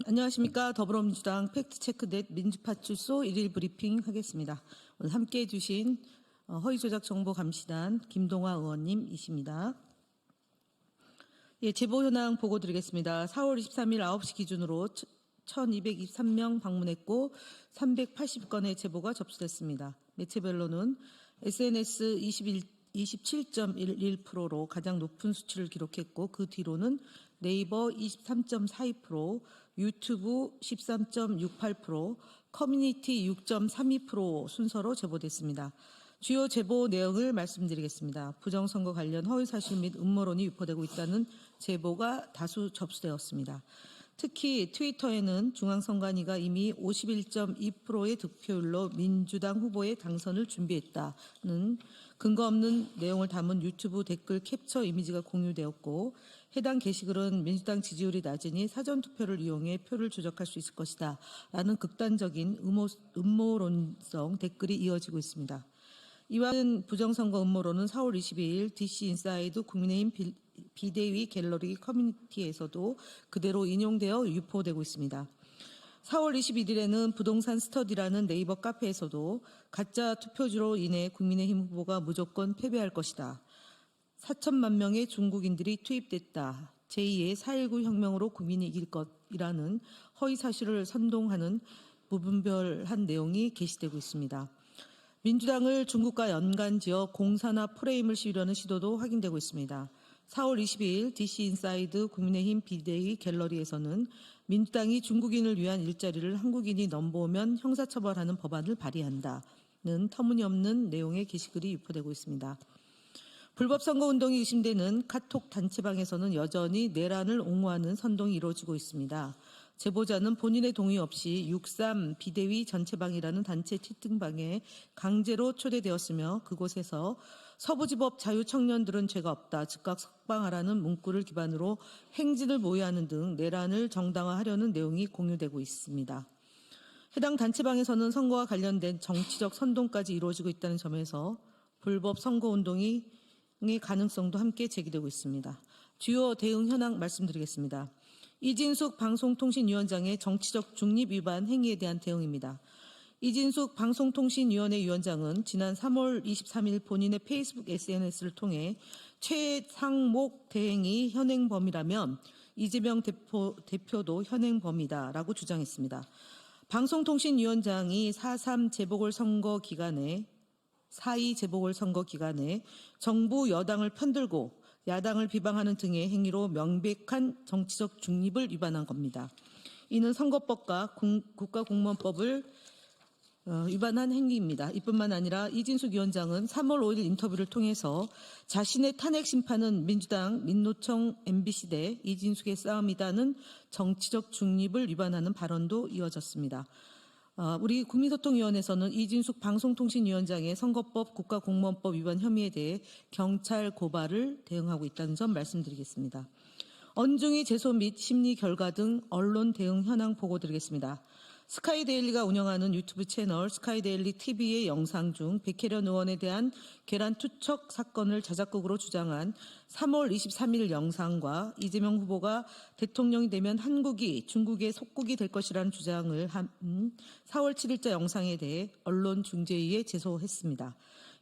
안녕하십니까. 더불어민주당 팩트체크넷 민주파출소 1일 브리핑 하겠습니다. 오늘 함께해 주신 허위조작정보감시단 김동화 의원님이십니다. 예, 제보 현황 보고 드리겠습니다. 4월 23일 9시 기준으로 1223명 방문했고 380건의 제보가 접수됐습니다. 매체별로는 SNS 27.11%로 가장 높은 수치를 기록했고 그 뒤로는 네이버 23.42%, 유튜브 13.68%, 커뮤니티 6.32% 순서로 제보됐습니다. 주요 제보 내용을 말씀드리겠습니다. 부정선거 관련 허위사실 및 음모론이 유포되고 있다는 제보가 다수 접수되었습니다. 특히 트위터에는 중앙선관위가 이미 51.2%의 득표율로 민주당 후보의 당선을 준비했다는 근거 없는 내용을 담은 유튜브 댓글 캡처 이미지가 공유되었고 해당 게시글은 민주당 지지율이 낮으니 사전투표를 이용해 표를 조작할 수 있을 것이다 라는 극단적인 음모론성 댓글이 이어지고 있습니다. 이와 같은 부정선거 음모론은 4월 22일 DC인사이드 국민의힘 비대위 갤러리 커뮤니티에서도 그대로 인용되어 유포되고 있습니다. 4월 21일에는 부동산 스터디라는 네이버 카페에서도 가짜 투표지로 인해 국민의힘 후보가 무조건 패배할 것이다. 4천만 명의 중국인들이 투입됐다. 제2의 4.19 혁명으로 국민이 이길 것이라는 허위사실을 선동하는 무분별한 내용이 게시되고 있습니다. 민주당을 중국과 연관지어 공사나 프레임을 씌우려는 시도도 확인되고 있습니다. 4월 22일 DC인사이드 국민의힘 비대위 갤러리에서는 민주당이 중국인을 위한 일자리를 한국인이 넘보면 형사처벌하는 법안을 발의한다는 터무니없는 내용의 게시글이 유포되고 있습니다. 불법 선거운동이 의심되는 카톡 단체방에서는 여전히 내란을 옹호하는 선동이 이루어지고 있습니다. 제보자는 본인의 동의 없이 63 비대위 전체방이라는 단체 채팅방에 강제로 초대되었으며 그곳에서 서부지법 자유청년들은 죄가 없다, 즉각 석방하라는 문구를 기반으로 행진을 모의하는 등 내란을 정당화하려는 내용이 공유되고 있습니다. 해당 단체방에서는 선거와 관련된 정치적 선동까지 이루어지고 있다는 점에서 불법 선거운동의 가능성도 함께 제기되고 있습니다. 주요 대응 현황 말씀드리겠습니다. 이진숙 방송통신위원장의 정치적 중립 위반 행위에 대한 대응입니다. 이진숙 방송통신위원회 위원장은 지난 3월 23일 본인의 페이스북 SNS를 통해 최상목 대행이 현행범이라면 이재명 대표도 현행범이다라고 주장했습니다. 방송통신위원장이 4.3 재보궐선거 기간에 4.2 재보궐선거 기간에 정부 여당을 편들고 야당을 비방하는 등의 행위로 명백한 정치적 중립을 위반한 겁니다. 이는 선거법과 국가공무원법을 위반한 행위입니다. 이뿐만 아니라 이진숙 위원장은 3월 5일 인터뷰를 통해서 자신의 탄핵 심판은 민주당, 민노총, MBC 대 이진숙의 싸움이다는 정치적 중립을 위반하는 발언도 이어졌습니다. 우리 국민소통위원회에서는 이진숙 방송통신위원장의 선거법, 국가공무원법 위반 혐의에 대해 경찰 고발을 대응하고 있다는 점 말씀드리겠습니다. 언중위 제소 및 심리 결과 등 언론 대응 현황 보고드리겠습니다. 스카이데일리가 운영하는 유튜브 채널 스카이데일리 TV의 영상 중 백혜련 의원에 대한 계란 투척 사건을 자작극으로 주장한 3월 23일 영상과 이재명 후보가 대통령이 되면 한국이 중국의 속국이 될 것이라는 주장을 한 4월 7일자 영상에 대해 언론중재위에 제소했습니다.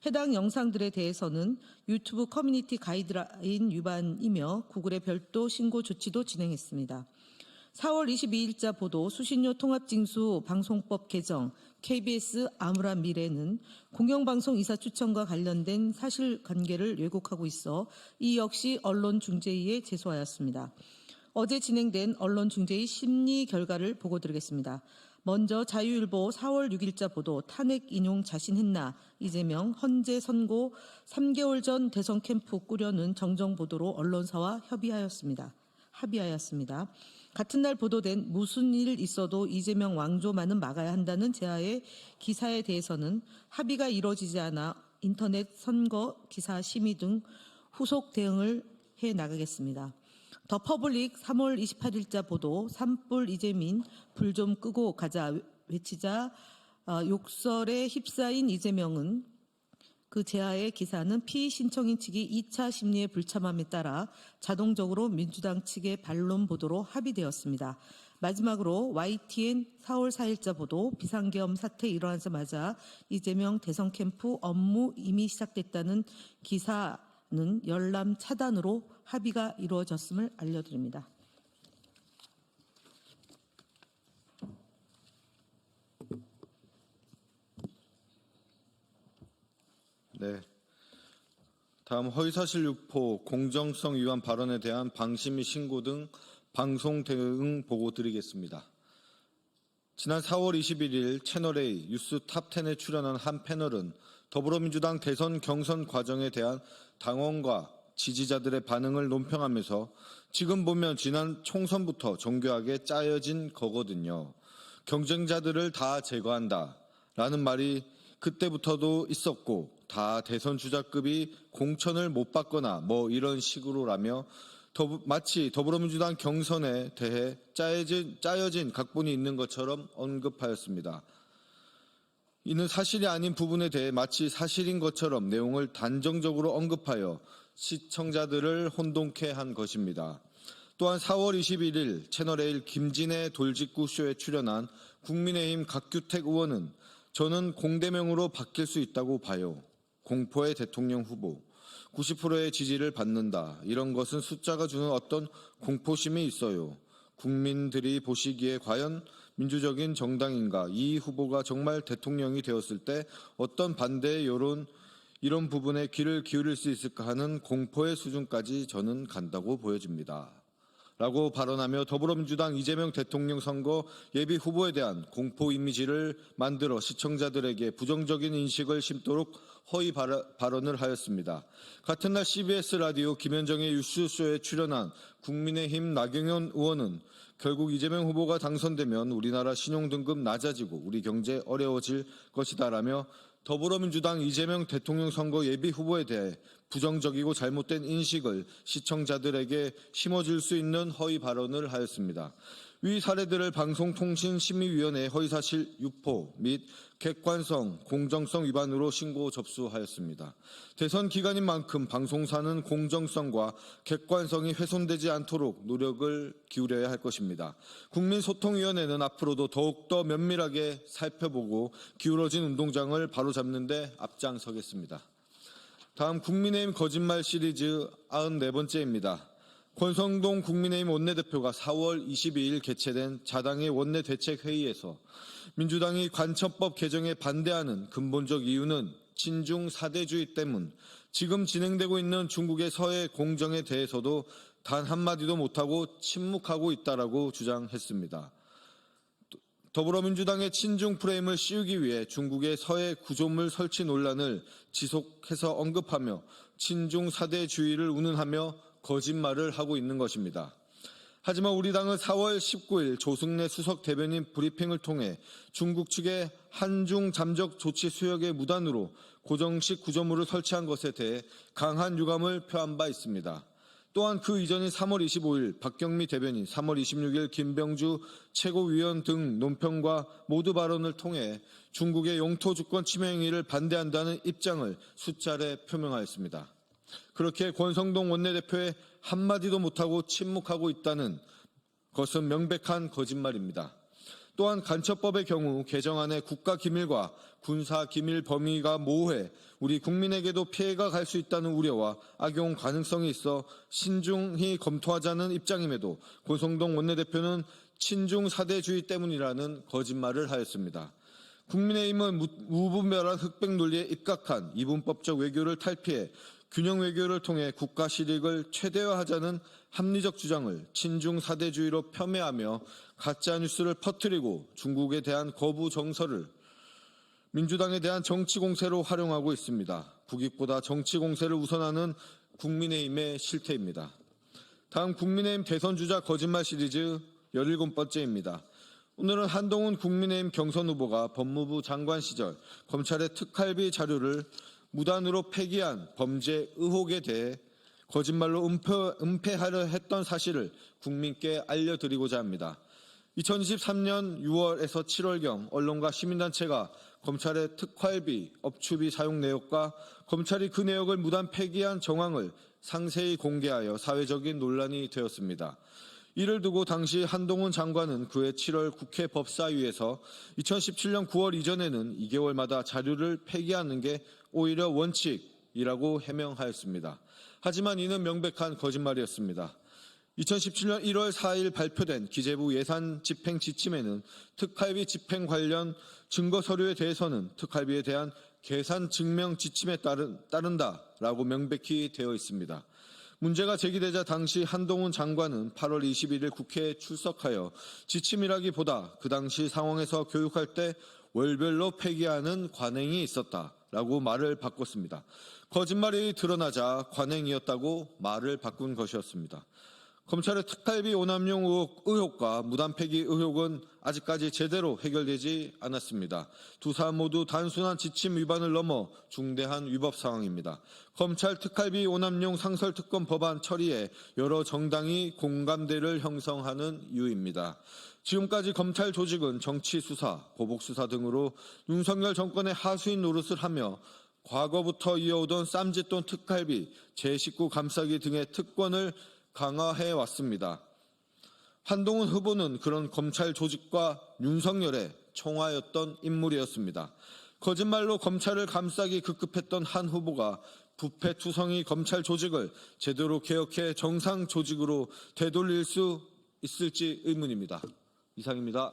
해당 영상들에 대해서는 유튜브 커뮤니티 가이드라인 위반이며 구글에 별도 신고 조치도 진행했습니다. 4월 22일자 보도 수신료 통합징수 방송법 개정 KBS 암울한 미래는 공영방송 이사 추천과 관련된 사실관계를 왜곡하고 있어 이 역시 언론중재위에 제소하였습니다. 어제 진행된 언론중재위 심리 결과를 보고드리겠습니다. 먼저 자유일보 4월 6일자 보도 탄핵 인용 자신했나 이재명 헌재 선고 3개월 전 대선 캠프 꾸려는 정정보도로 언론사와 합의하였습니다. 같은 날 보도된 무슨 일 있어도 이재명 왕조만은 막아야 한다는 제하의 기사에 대해서는 합의가 이루어지지 않아 인터넷 선거 기사 심의 등 후속 대응을 해 나가겠습니다. 더 퍼블릭 3월 28일자 보도 산불 이재민 불 좀 끄고 가자 외치자 욕설에 휩싸인 이재명은 그 제하의 기사는 피의 신청인 측이 2차 심리의 불참함에 따라 자동적으로 민주당 측의 반론 보도로 합의되었습니다. 마지막으로 YTN 4월 4일자 보도 비상계엄 사태 일어나자마자 이재명 대선 캠프 업무 이미 시작됐다는 기사는 열람 차단으로 합의가 이루어졌음을 알려드립니다. 네. 다음 허위사실 유포, 공정성 위반 발언에 대한 방심위 신고 등 방송 대응 보고 드리겠습니다. 지난 4월 21일 채널A 뉴스 탑10에 출연한 한 패널은 더불어민주당 대선 경선 과정에 대한 당원과 지지자들의 반응을 논평하면서 지금 보면 지난 총선부터 정교하게 짜여진 거거든요. 경쟁자들을 다 제거한다 라는 말이 그때부터도 있었고 다 대선 주자급이 공천을 못 받거나 뭐 이런 식으로라며 마치 더불어민주당 경선에 대해 짜여진 각본이 있는 것처럼 언급하였습니다. 이는 사실이 아닌 부분에 대해 마치 사실인 것처럼 내용을 단정적으로 언급하여 시청자들을 혼동케 한 것입니다. 또한 4월 21일 채널A 김진애 돌직구 쇼에 출연한 국민의힘 각규택 의원은 저는 공대명으로 바뀔 수 있다고 봐요. 공포의 대통령 후보, 90%의 지지를 받는다. 이런 것은 숫자가 주는 어떤 공포심이 있어요. 국민들이 보시기에 과연 민주적인 정당인가, 이 후보가 정말 대통령이 되었을 때 어떤 반대의 여론, 이런 부분에 귀를 기울일 수 있을까 하는 공포의 수준까지 저는 간다고 보여집니다. 라고 발언하며 더불어민주당 이재명 대통령 선거 예비 후보에 대한 공포 이미지를 만들어 시청자들에게 부정적인 인식을 심도록 허위 발언을 하였습니다. 같은 날 CBS 라디오 김현정의 뉴스쇼에 출연한 국민의힘 나경원 의원은 결국 이재명 후보가 당선되면 우리나라 신용등급 낮아지고 우리 경제 어려워질 것이다라며 더불어민주당 이재명 대통령 선거 예비 후보에 대해 부정적이고 잘못된 인식을 시청자들에게 심어줄 수 있는 허위 발언을 하였습니다. 위 사례들을 방송통신심의위원회에 허위사실 유포 및 객관성, 공정성 위반으로 신고 접수하였습니다. 대선 기간인 만큼 방송사는 공정성과 객관성이 훼손되지 않도록 노력을 기울여야 할 것입니다. 국민소통위원회는 앞으로도 더욱더 면밀하게 살펴보고 기울어진 운동장을 바로잡는 데 앞장서겠습니다. 다음 국민의힘 거짓말 시리즈 94번째입니다. 권성동 국민의힘 원내대표가 4월 22일 개최된 자당의 원내대책회의에서 민주당이 관처법 개정에 반대하는 근본적 이유는 친중 사대주의 때문, 지금 진행되고 있는 중국의 서해 공정에 대해서도 단 한마디도 못하고 침묵하고 있다라고 주장했습니다. 더불어민주당의 친중 프레임을 씌우기 위해 중국의 서해 구조물 설치 논란을 지속해서 언급하며 친중 사대주의를 운운하며 거짓말을 하고 있는 것입니다. 하지만 우리 당은 4월 19일 조승래 수석 대변인 브리핑을 통해 중국 측의 한중 잠적 조치 수역의 무단으로 고정식 구조물을 설치한 것에 대해 강한 유감을 표한 바 있습니다. 또한 그 이전인 3월 25일 박경미 대변인, 3월 26일 김병주 최고위원 등 논평과 모두 발언을 통해 중국의 영토 주권 침해 행위를 반대한다는 입장을 수차례 표명하였습니다. 그렇게 권성동 원내대표의 한마디도 못하고 침묵하고 있다는 것은 명백한 거짓말입니다. 또한 간첩법의 경우 개정안의 국가기밀과 군사기밀 범위가 모호해 우리 국민에게도 피해가 갈 수 있다는 우려와 악용 가능성이 있어 신중히 검토하자는 입장임에도 권성동 원내대표는 친중 사대주의 때문이라는 거짓말을 하였습니다. 국민의힘은 무분별한 흑백 논리에 입각한 이분법적 외교를 탈피해 균형 외교를 통해 국가 실익을 최대화하자는 합리적 주장을 친중 사대주의로 폄훼하며 가짜 뉴스를 퍼뜨리고 중국에 대한 거부 정서를 민주당에 대한 정치 공세로 활용하고 있습니다. 국익보다 정치 공세를 우선하는 국민의힘의 실태입니다. 다음 국민의힘 대선 주자 거짓말 시리즈 17번째입니다. 오늘은 한동훈 국민의힘 경선 후보가 법무부 장관 시절 검찰의 특활비 자료를 무단으로 폐기한 범죄 의혹에 대해 거짓말로 은폐하려 했던 사실을 국민께 알려드리고자 합니다. 2023년 6월에서 7월경 언론과 시민단체가 검찰의 특활비, 업추비 사용 내역과 검찰이 그 내역을 무단 폐기한 정황을 상세히 공개하여 사회적인 논란이 되었습니다. 이를 두고 당시 한동훈 장관은 그해 7월 국회 법사위에서 2017년 9월 이전에는 2개월마다 자료를 폐기하는 게 오히려 원칙이라고 해명하였습니다. 하지만 이는 명백한 거짓말이었습니다. 2017년 1월 4일 발표된 기재부 예산 집행 지침에는 특활비 집행 관련 증거 서류에 대해서는 특활비에 대한 계산 증명 지침에 따른다라고 명백히 되어 있습니다. 문제가 제기되자 당시 한동훈 장관은 8월 21일 국회에 출석하여 지침이라기보다 그 당시 상황에서 교육할 때 월별로 폐기하는 관행이 있었다라고 말을 바꿨습니다. 거짓말이 드러나자 관행이었다고 말을 바꾼 것이었습니다. 검찰의 특활비 오남용 의혹과 무단 폐기 의혹은 아직까지 제대로 해결되지 않았습니다. 두 사안 모두 단순한 지침 위반을 넘어 중대한 위법 상황입니다. 검찰 특활비 오남용 상설특검 법안 처리에 여러 정당이 공감대를 형성하는 이유입니다. 지금까지 검찰 조직은 정치수사, 보복수사 등으로 윤석열 정권의 하수인 노릇을 하며 과거부터 이어오던 쌈짓돈 특활비, 제19 감싸기 등의 특권을 강화해 왔습니다. 한동훈 후보는 그런 검찰 조직과 윤석열의 총화였던 인물이었습니다. 거짓말로 검찰을 감싸기 급급했던 한 후보가 부패투성이 검찰 조직을 제대로 개혁해 정상 조직으로 되돌릴 수 있을지 의문입니다. 이상입니다.